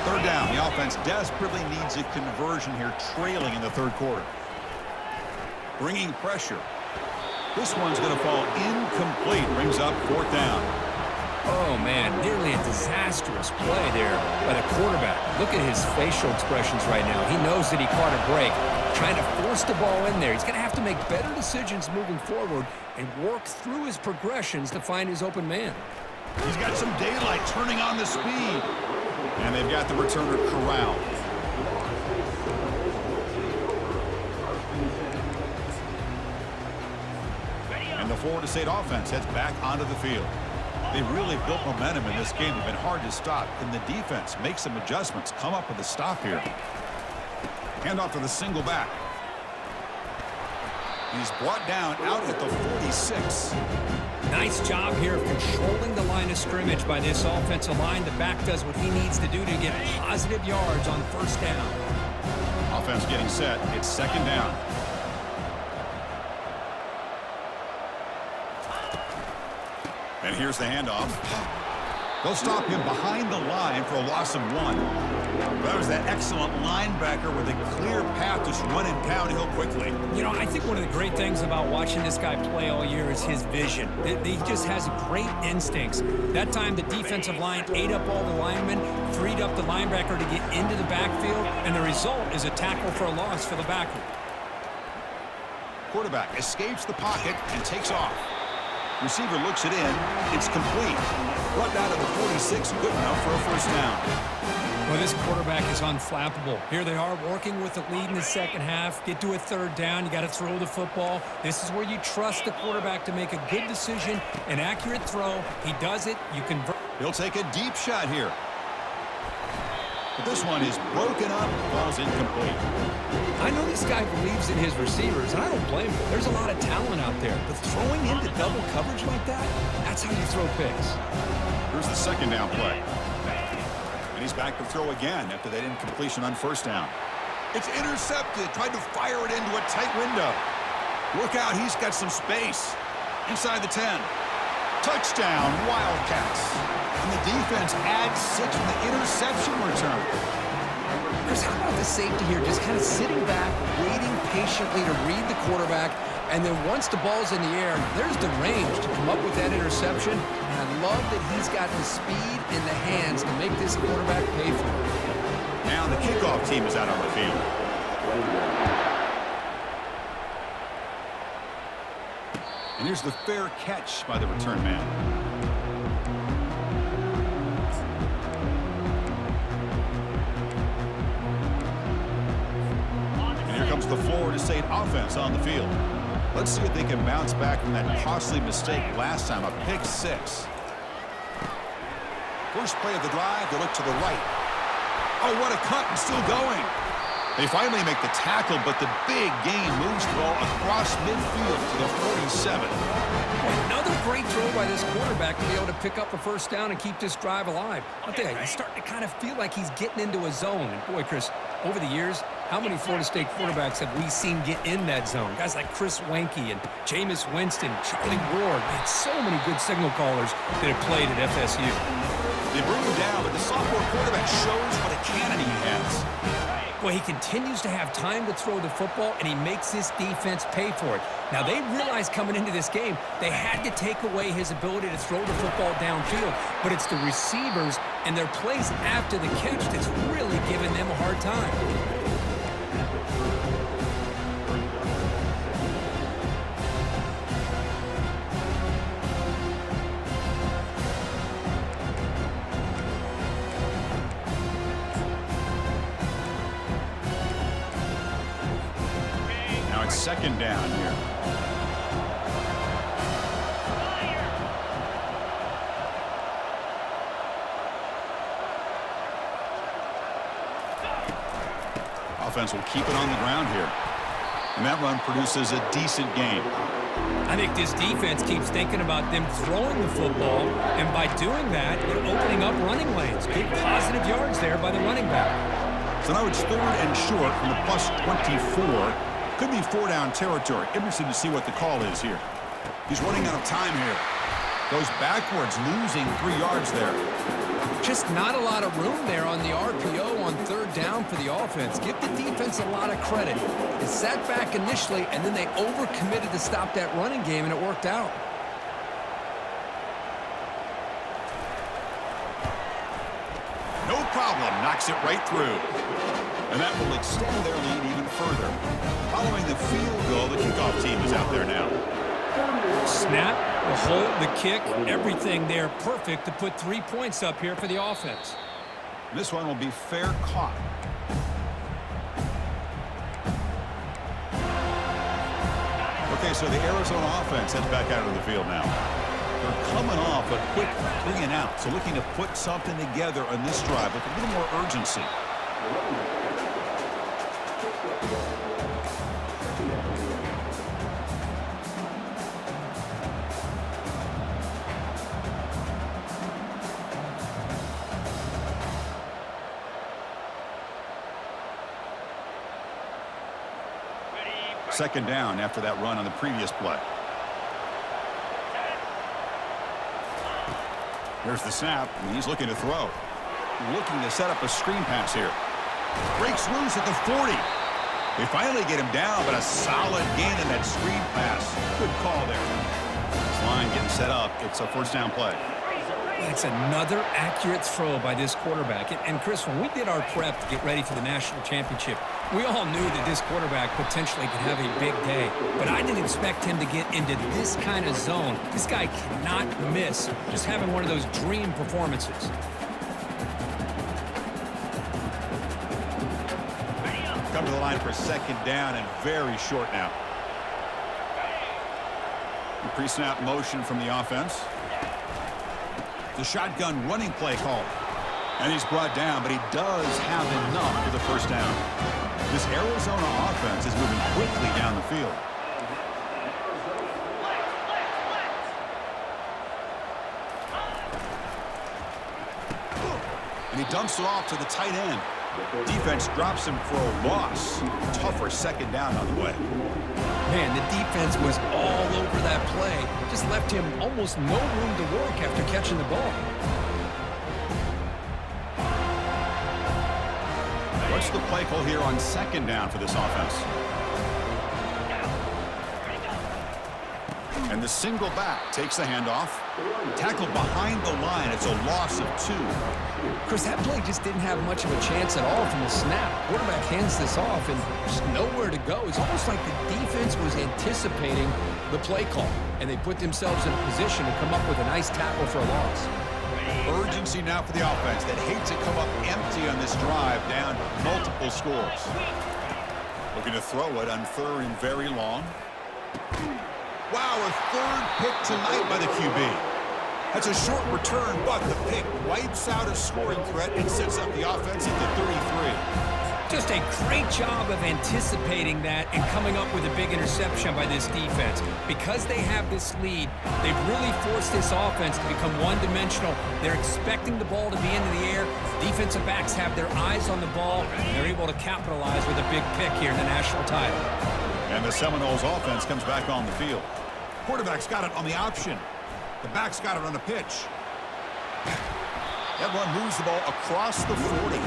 Third down. The offense desperately needs a conversion here, trailing in the third quarter. Bringing pressure. This one's going to fall incomplete. Brings up fourth down.
Oh, man, nearly a disastrous play there by the quarterback. Look at his facial expressions right now. He knows that he caught a break, trying to force the ball in there. He's going to have to make better decisions moving forward and work through his progressions to find his open man.
He's got some daylight turning on the speed. And they've got the returner corralled. And the Florida State offense heads back onto the field. They really built momentum in this game. They've been hard to stop. Can the defense make some adjustments, come up with a stop here? Handoff to the single back. He's brought down out at the 46.
Nice job here of controlling the line of scrimmage by this offensive line. The back does what he needs to do to get positive yards on first down.
Offense getting set. It's second down. And here's the handoff. They'll stop him behind the line for a loss of 1. That was that excellent linebacker with a clear path just running downhill quickly.
You know, I think one of the great things about watching this guy play all year is his vision. He just has great instincts. That time, the defensive line ate up all the linemen, freed up the linebacker to get into the backfield, and the result is a tackle for a loss for the backer.
Quarterback escapes the pocket and takes off. Receiver looks it in. It's complete. Brought down to the 46, good enough for a first down.
Well, this quarterback is unflappable. Here they are working with the lead in the second half. Get to a third down. You got to throw the football. This is where you trust the quarterback to make a good decision, an accurate throw. He does it. You convert.
He'll take a deep shot here. But this one is broken up. Ball's incomplete.
I know this guy believes in his receivers, and I don't blame him. There's a lot of talent out there. But throwing into double coverage like that, that's how you throw picks.
Here's the second down play. And he's back to throw again after that incompletion on first down. It's intercepted. Tried to fire it into a tight window. Look out, he's got some space. Inside the 10. Touchdown, Wildcats. And the defense adds 6 from the interception return.
Chris, how about the safety here? Just kind of sitting back, waiting patiently to read the quarterback, and then once the ball's in the air, there's the range to come up with that interception. And I love that he's got the speed in the hands to make this quarterback pay for it.
Now the kickoff team is out on the field. And here's the fair catch by the return man. Comes the Florida State offense on the field. Let's see if they can bounce back from that costly mistake last time, a pick 6. First play of the drive, they look to the right. Oh, what a cut, and still going. They finally make the tackle, but the big gain moves the ball across midfield to the 47.
Another great throw by this quarterback to be able to pick up a first down and keep this drive alive. I'll tell you, he's starting to kind of feel like he's getting into a zone. And boy, Chris, over the years, how many Florida State quarterbacks have we seen get in that zone? Guys like Chris Wenke and Jameis Winston, Charlie Ward. Man, so many good signal callers that have played at FSU.
They bring him down, but the sophomore quarterback shows what a cannon he has.
Well, he continues to have time to throw the football, and he makes this defense pay for it. Now, they realized coming into this game, they had to take away his ability to throw the football downfield, but it's the receivers and their plays after the catch that's really giving them a hard time.
Second down here. Offense will keep it on the ground here. And that run produces a decent gain.
I think this defense keeps thinking about them throwing the football, and by doing that, they're opening up running lanes. Good positive yards there by the running back.
So now it's 3rd and short from the plus 24. Could be 4-down territory. Interesting to see what the call is here. He's running out of time here. Goes backwards, losing 3 yards there.
Just not a lot of room there on the RPO on 3rd down for the offense. Give the defense a lot of credit. It sat back initially, and then they overcommitted to stop that running game, and it worked out.
No problem. Knocks it right through. And that will extend their lead even further. Following the field goal, the kickoff team is out there now.
Snap, the hold, the kick, everything there perfect to put 3 points up here for the offense.
This one will be fair caught. Okay, so the Arizona offense heads back out of the field now. They're coming off a quick 3 and out, so looking to put something together on this drive with a little more urgency. Second down after that run on the previous play. Here's the snap, and he's looking to throw. Looking to set up a screen pass here. Breaks loose at the 40. They finally get him down, but a solid gain in that screen pass. Good call there. This line getting set up. It's a first down play.
It's another accurate throw by this quarterback. And Chris, when we did our prep to get ready for the national championship, we all knew that this quarterback potentially could have a big day. But I didn't expect him to get into this kind of zone. This guy cannot miss. Just having one of those dream performances.
Come to the line for second down and very short now. Pre-snap motion from the offense. The shotgun running play call. And he's brought down, but he does have enough for the first down. This Arizona offense is moving quickly down the field. And he dumps it off to the tight end. Defense drops him for a loss. Tougher second down on the way.
Man, the defense was all over that play. Just left him almost no room to work after catching the ball.
What's the play call here on second down for this offense? And the single back takes the handoff. Tackled behind the line. It's a loss of 2.
Chris, that play just didn't have much of a chance at all from the snap. Quarterback hands this off and just nowhere to go. It's almost like the defense was anticipating the play call, and they put themselves in a position to come up with a nice tackle for a loss.
Urgency now for the offense that hates to come up empty on this drive, down multiple scores. Looking to throw it on third and very long. Wow, a third pick tonight by the QB. That's a short return, but the pick wipes out a scoring threat and sets up the offense at the 33.
Just a great job of anticipating that and coming up with a big interception by this defense. Because they have this lead, they've really forced this offense to become one-dimensional. They're expecting the ball to be into the air. Defensive backs have their eyes on the ball, and they're able to capitalize with a big pick here in the national title.
And the Seminoles offense comes back on the field. Quarterback's got it on the option. The back's got it on the pitch. That one moves the ball across the 40.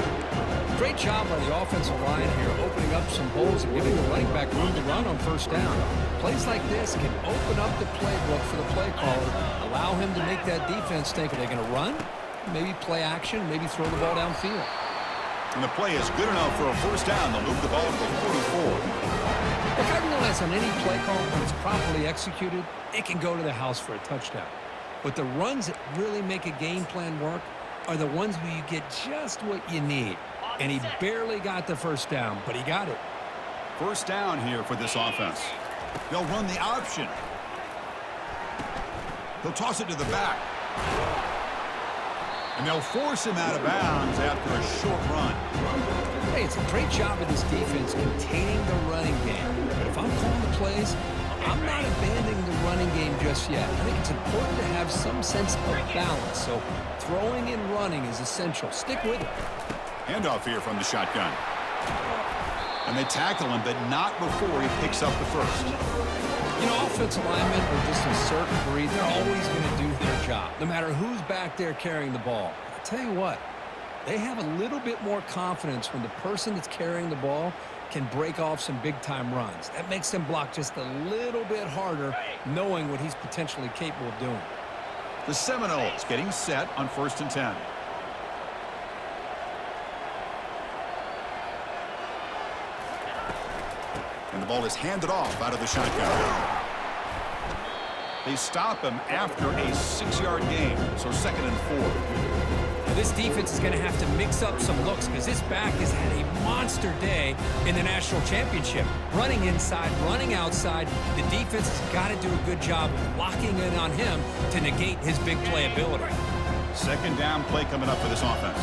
Great job by the offensive line here, opening up some holes and giving the running back room to run on first down. Plays like this can open up the playbook for the play caller, allow him to make that defense think, are they going to run? Maybe play action, maybe throw the ball downfield.
And the play is good enough for a first down. They'll move the ball to the 44.
Look, I realize on any play call, when it's properly executed, it can go to the house for a touchdown. But the runs that really make a game plan work are the ones where you get just what you need. And he barely got the first down, but he got it.
First down here for this offense. They'll run the option. They'll toss it to the back. And they'll force him out of bounds after a short run.
Hey, it's a great job of this defense containing the running game. But if I'm calling the plays, I'm not abandoning the running game just yet. I think it's important to have some sense of balance. So throwing and running is essential. Stick with it.
Handoff here from the shotgun. And they tackle him, but not before he picks up the first.
You know, offensive linemen are just a certain breed. They're always going to do their job, no matter who's back there carrying the ball. I'll tell you what, they have a little bit more confidence when the person that's carrying the ball can break off some big-time runs. That makes them block just a little bit harder, knowing what he's potentially capable of doing.
The Seminoles getting set on 1st and 10. And the ball is handed off out of the shotgun. They stop him after a 6-yard gain, so 2nd and 4.
Now this defense is going to have to mix up some looks because this back has had a monster day in the national championship. Running inside, running outside. The defense has got to do a good job of locking in on him to negate his big play ability.
2nd down play coming up for this offense.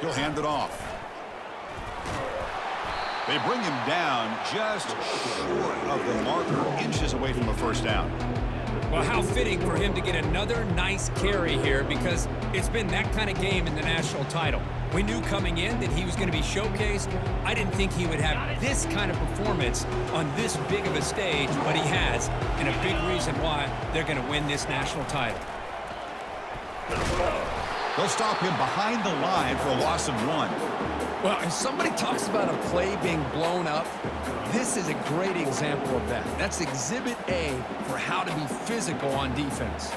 He'll hand it off. They bring him down just short of the marker, inches away from a first down.
Well, how fitting for him to get another nice carry here, because it's been that kind of game in the national title. We knew coming in that he was going to be showcased. I didn't think he would have this kind of performance on this big of a stage, but he has, and a big reason why they're going to win this national title.
They'll stop him behind the line for a loss of 1.
Well, if somebody talks about a play being blown up, this is a great example of that. That's exhibit A for how to be physical on defense.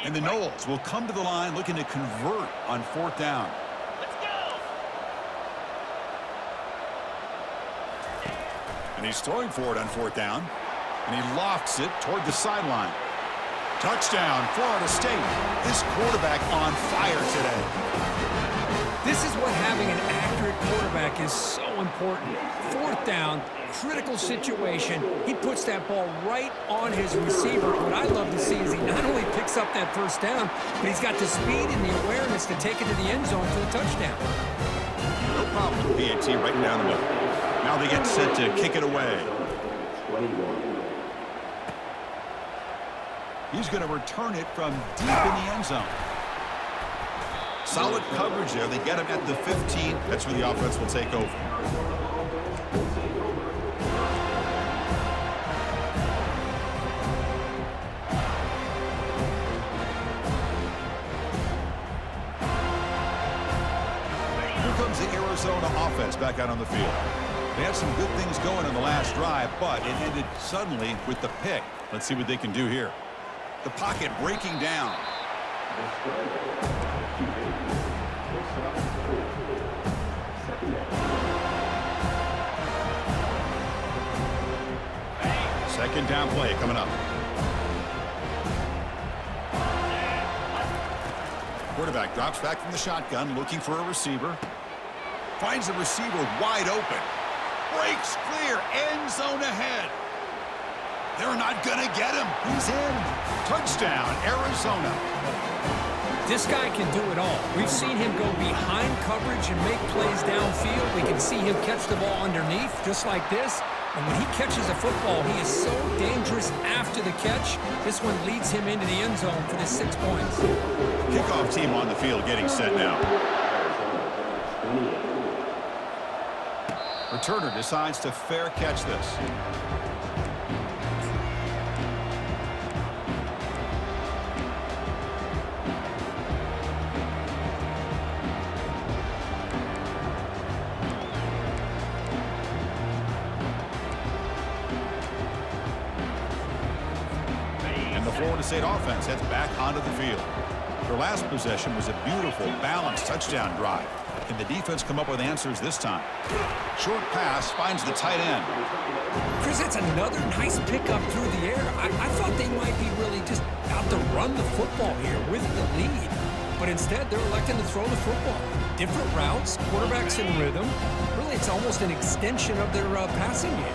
And the Noles will come to the line looking to convert on 4th down. And he's throwing for it on 4th down. And he lofts it toward the sideline. Touchdown, Florida State. This quarterback on fire today.
This is what having an accurate quarterback is so important. 4th down, critical situation. He puts that ball right on his receiver. What I love to see is he not only picks up that first down, but he's got the speed and the awareness to take it to the end zone for the touchdown.
No problem with PAT right down the middle. Now they get set to kick it away. He's going to return it from deep in the end zone. Solid coverage there. They get him at the 15. That's where the offense will take over. Here comes the Arizona offense back out on the field. They had some good things going in the last drive, but it ended suddenly with the pick. Let's see what they can do here. The pocket breaking down. Second down play coming up. Quarterback drops back from the shotgun, looking for a receiver. Finds the receiver wide open. Breaks clear, end zone ahead. They're not going to get him. He's in. Touchdown, Arizona.
This guy can do it all. We've seen him go behind coverage and make plays downfield. We can see him catch the ball underneath, just like this. And when he catches a football, he is so dangerous after the catch. This one leads him into the end zone for the 6 points.
Kickoff team on the field getting set now. Returner decides to fair catch this. And the Florida State offense heads back onto the field. Their last possession was a beautiful, balanced touchdown drive. Can the defense come up with answers this time? Short pass finds the tight end.
Chris, it's another nice pickup through the air. I thought they might be really just out to run the football here with the lead. But instead, they're electing to throw the football. Different routes, quarterbacks in rhythm. Really, it's almost an extension of their passing game.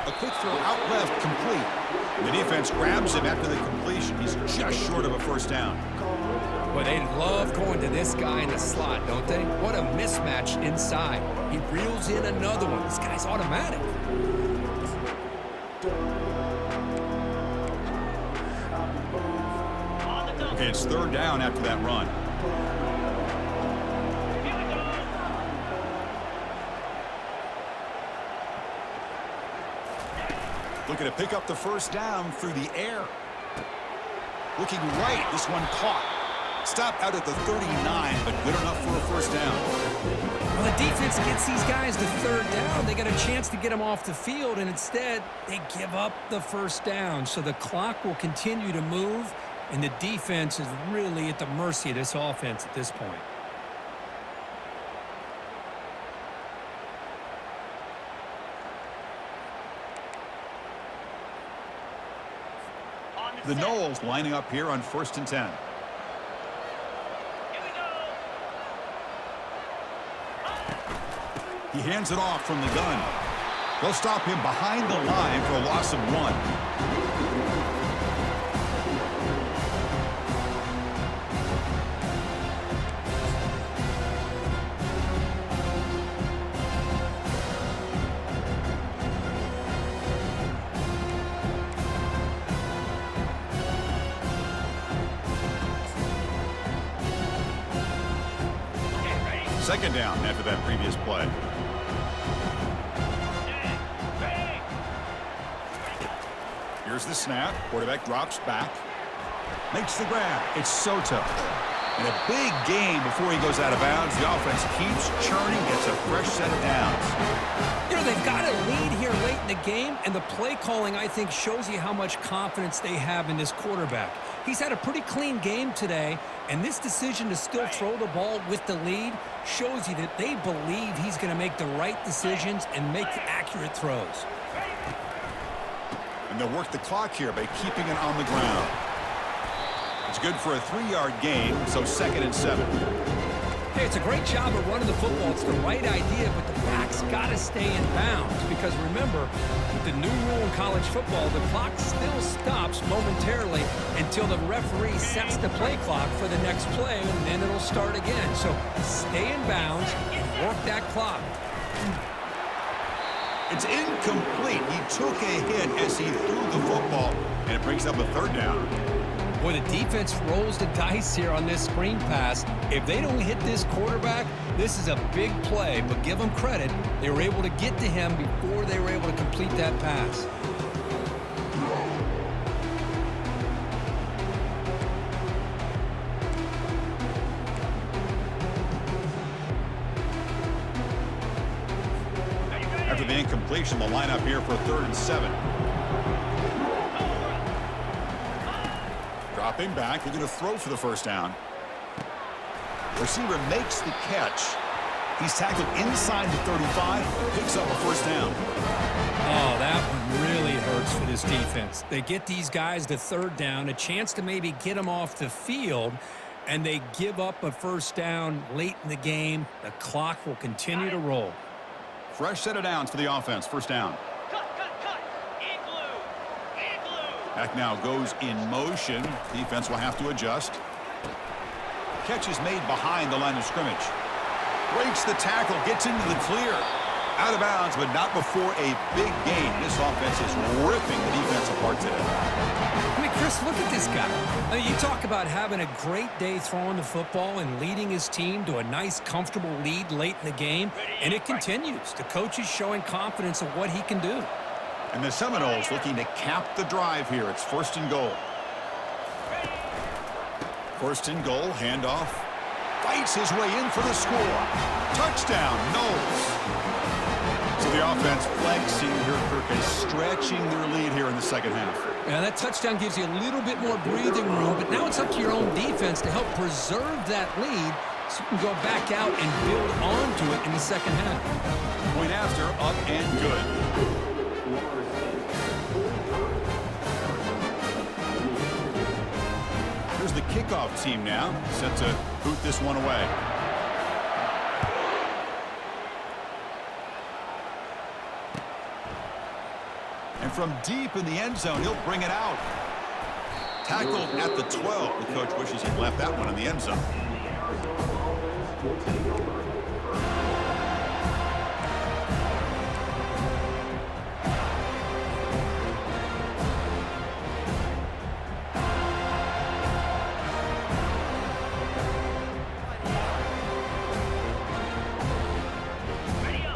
A quick throw out left, complete. The defense grabs him after the completion. He's just short of a first down.
Well, they love going to this guy in the slot, don't they? What a mismatch inside. He reels in another one. This guy's automatic.
Okay, it's third down after that run. Looking to pick up the first down through the air. Looking right, this one caught. Stopped out at the 39, but good enough for a first down.
Well, the defense gets these guys to third down. They got a chance to get them off the field, and instead, they give up the first down. So the clock will continue to move, and the defense is really at the mercy of this offense at this point.
The Noles lining up here on 1st and 10. He hands it off from the gun. They'll stop him behind the line for a loss of 1. Second down after that previous play. Here's the snap. Quarterback drops back. Makes the grab. It's Soto. And a big gain before he goes out of bounds. The offense keeps churning. Gets a fresh set of downs.
You know, they've got a lead here late in the game, and the play calling, I think, shows you how much confidence they have in this quarterback. He's had a pretty clean game today, and this decision to still throw the ball with the lead shows you that they believe he's going to make the right decisions and make accurate throws.
And they'll work the clock here by keeping it on the ground. It's good for a 3-yard gain, so 2nd and 7.
Hey, it's a great job of running the football. It's the right idea, but the back's got to stay in bounds because remember, with the new rule in college football, the clock still stops momentarily until the referee sets the play clock for the next play, and then it'll start again. So stay in bounds and work that clock.
It's incomplete. He took a hit as he threw the football, and it brings up a 3rd down.
Boy, the defense rolls the dice here on this screen pass. If they don't hit this quarterback, this is a big play, but give them credit. They were able to get to him before they were able to complete that pass.
After the incompletion, the lineup here for 3rd and 7. Dropping back, they're going to throw for the 1st down. Receiver makes the catch. He's tackled inside the 35, picks up a 1st down.
Oh, that one really hurts for this defense. They get these guys to 3rd down, a chance to maybe get them off the field, and they give up a 1st down late in the game. The clock will continue to roll.
Fresh set of downs for the offense. 1st down. Back now goes in motion. Defense will have to adjust. Catch is made behind the line of scrimmage. Breaks the tackle, gets into the clear. Out of bounds, but not before a big gain. This offense is ripping the defense apart today.
I mean, Chris, look at this guy. I mean, you talk about having a great day throwing the football and leading his team to a nice, comfortable lead late in the game, and it continues. The coach is showing confidence of what he can do.
And the Seminoles looking to cap the drive here. It's 1st and goal. 1st and goal, handoff. Fights his way in for the score. Touchdown, Knowles. So the offense flexing here, Kirk, is stretching their lead here in the 2nd half.
Yeah, that touchdown gives you a little bit more breathing room, but now it's up to your own defense to help preserve that lead so you can go back out and build onto it in the 2nd half.
Point after, up and good. Here's the kickoff team now, set to boot this one away. And from deep in the end zone, he'll bring it out. Tackled at the 12. The coach wishes he'd left that one in the end zone.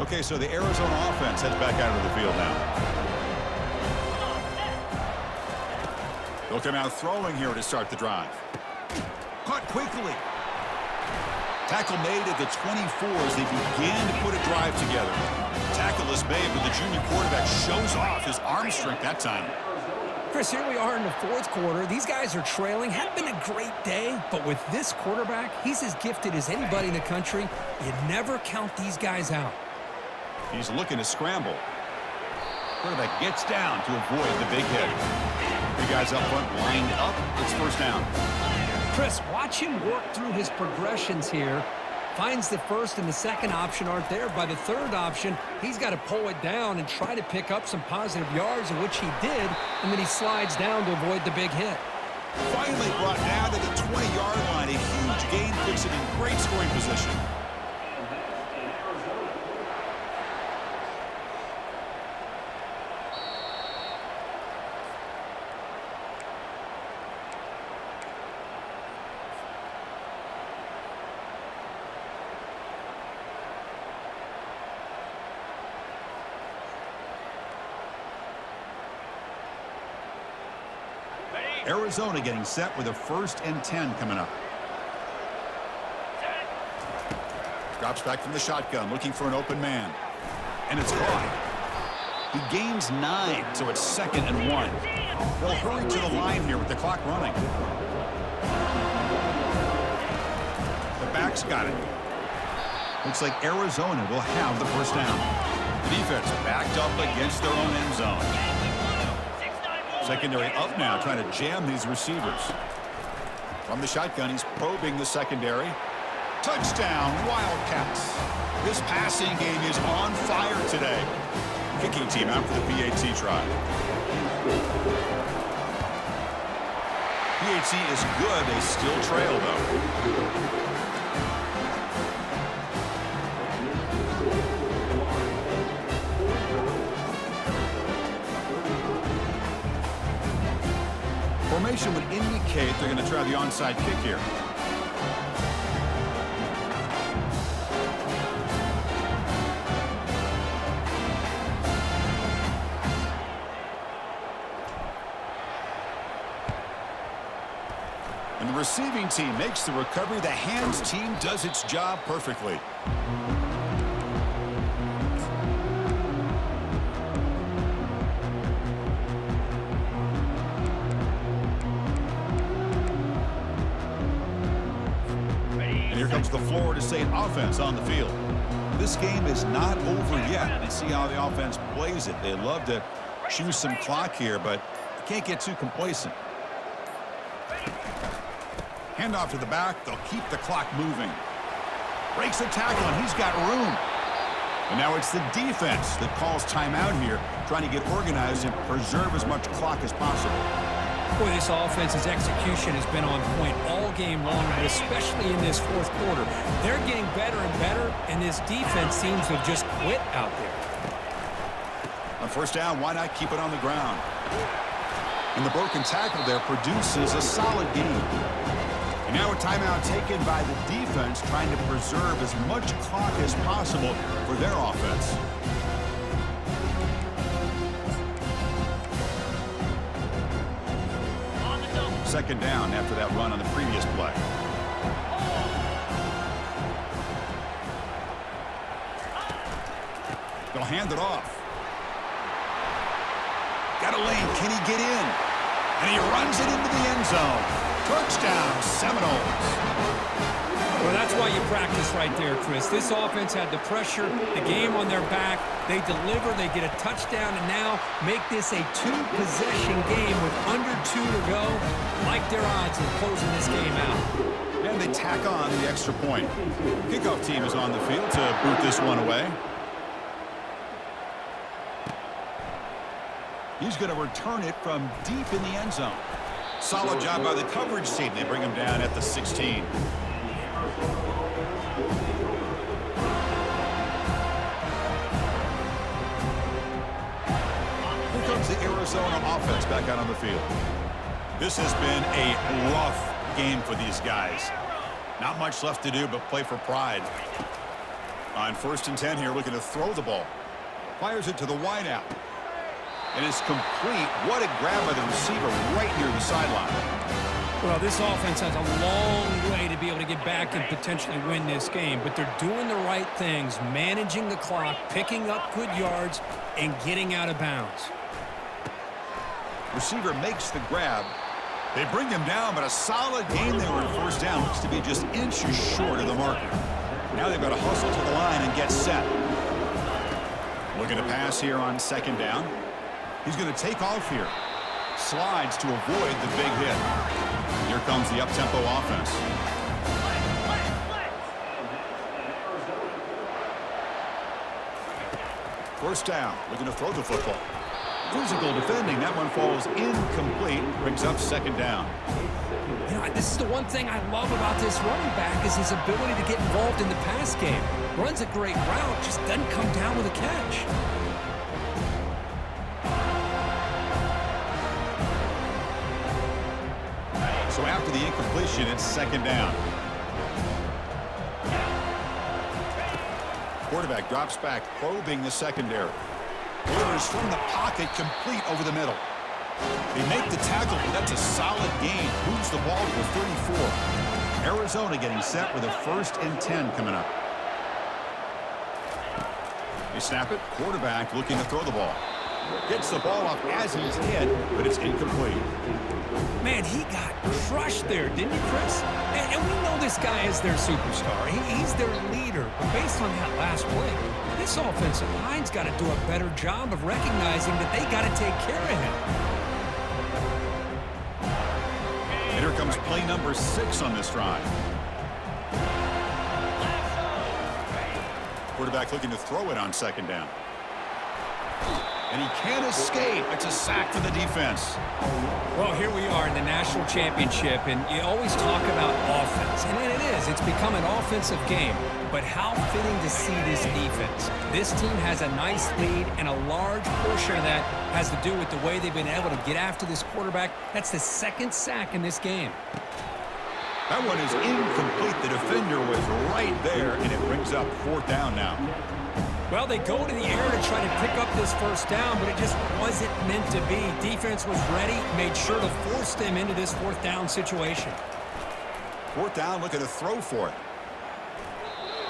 Okay, so the Arizona offense heads back out of the field now. They'll come out throwing here to start the drive. Caught quickly. Tackle made at the 24 as they began to put a drive together. Tackle is made, but the junior quarterback shows off his arm strength that time.
Chris, here we are in the 4th quarter. These guys are trailing. Hadn't been a great day, but with this quarterback, he's as gifted as anybody in the country. You never count these guys out.
He's looking to scramble. Quarterback gets down to avoid the big hit. The guys up front lined up. It's 1st down.
Chris, watch him work through his progressions here. Finds the first and the second option aren't there. By the third option, he's got to pull it down and try to pick up some positive yards, in which he did, and then he slides down to avoid the big hit.
Finally brought down to the 20-yard line. A huge gain puts him in great scoring position. Arizona getting set with a 1st and 10 coming up. Drops back from the shotgun, looking for an open man. And it's caught. He gains 9, so it's 2nd and 1. They'll hurry to the line here with the clock running. The back's got it. Looks like Arizona will have the first down. The defense backed up against their own end zone. Secondary up now, trying to jam these receivers. From the shotgun, he's probing the secondary. Touchdown, Wildcats. This passing game is on fire today. Kicking team out for the PAT try. PAT is good. They still trail, though. Formation would indicate they're going to try the onside kick here. And the receiving team makes the recovery. The hands team does its job perfectly. Here comes the Florida State offense on the field. This game is not over yet. Let's see how the offense plays it. They love to choose some clock here, but you can't get too complacent. Handoff to the back. They'll keep the clock moving. Breaks the tackle, and he's got room. And now it's the defense that calls timeout here, trying to get organized and preserve as much clock as possible.
Boy, this offense's execution has been on point all game long, but especially in this fourth quarter. They're getting better and better, and this defense seems to have just quit out there.
On first down, why not keep it on the ground? And the broken tackle there produces a solid gain. And now a timeout taken by the defense, trying to preserve as much clock as possible for their offense. Second down after that run on the previous play. They'll hand it off. Got a lane. Can he get in? And he runs it into the end zone. Touchdown, Seminoles.
Well, that's why you practice right there, Chris. This offense had the pressure, the game on their back. They deliver, they get a touchdown, and now make this a two-possession game with under 2 to go. Like their odds of closing this game out.
And they tack on the extra point. Kickoff team is on the field to boot this one away. He's going to return it from deep in the end zone. Solid job by the coverage team. They bring him down at the 16. Here comes the Arizona offense back out on the field. This has been a rough game for these guys. Not much left to do but play for pride. On 1st and 10 here, looking to throw the ball. Fires it to the wideout. And it's complete. What a grab by the receiver right near the sideline.
Well, this offense has a long way to be able to get back and potentially win this game, but they're doing the right things, managing the clock, picking up good yards, and getting out of bounds.
Receiver makes the grab. They bring him down, but a solid gain there on 1st down. Looks to be just inches short of the marker. Now they've got to hustle to the line and get set. Looking to pass here on 2nd down. He's going to take off here. Slides to avoid the big hit. Here comes the up-tempo offense. First down, looking to throw the football. Physical defending, that one falls incomplete, brings up second down.
You know, this is the one thing I love about this running back is his ability to get involved in the pass game. Runs a great route, just doesn't come down with a catch.
So after the incompletion, it's second down. Quarterback drops back, probing the secondary. Orders from the pocket, complete over the middle. They make the tackle, but that's a solid gain. Moves the ball to the 34. Arizona getting set with a 1st and 10 coming up. They snap it. Quarterback looking to throw the ball. Gets the ball off as he's hit, but it's incomplete.
Man, he got crushed there, didn't he, Chris? And we know this guy is their superstar. He's their leader. But based on that last play, this offensive line's got to do a better job of recognizing that they got to take care of him.
And here comes play number 6 on this drive. Quarterback looking to throw it on second down. And he can't escape. It's a sack for the defense.
Well, here we are in the national championship, and you always talk about offense. And it is. It's become an offensive game. But how fitting to see this defense. This team has a nice lead, and a large portion of that has to do with the way they've been able to get after this quarterback. That's the 2nd sack in this game.
That one is incomplete. The defender was right there, and it brings up 4th down now.
Well, they go to the air to try to pick up this 1st down, but it just wasn't meant to be. Defense was ready, made sure to force them into this 4th down situation.
4th down, looking to throw for it.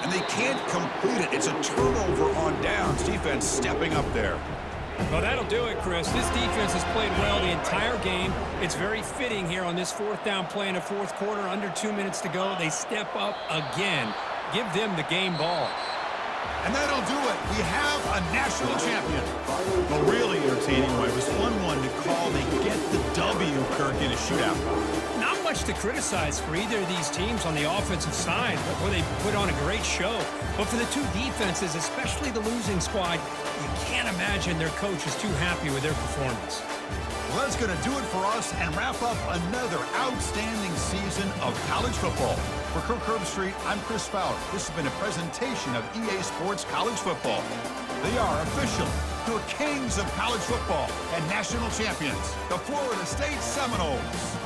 And they can't complete it. It's a turnover on downs. Defense stepping up there.
Well, that'll do it, Chris. This defense has played well the entire game. It's very fitting here on this 4th down play in the 4th quarter. Under 2 minutes to go. They step up again. Give them the game ball.
And that'll do it. We have a national champion. A really entertaining one. It was fun one to call. They get the W, Kirk, in a shootout.
Not much to criticize for either of these teams on the offensive side, where they put on a great show. But for the two defenses, especially the losing squad, you can't imagine their coach is too happy with their performance.
Well, that's going to do it for us and wrap up another outstanding season of college football. For Kirk Herbstreit, I'm Chris Fowler. This has been a presentation of EA Sports College Football. They are official, your kings of college football and national champions, the Florida State Seminoles.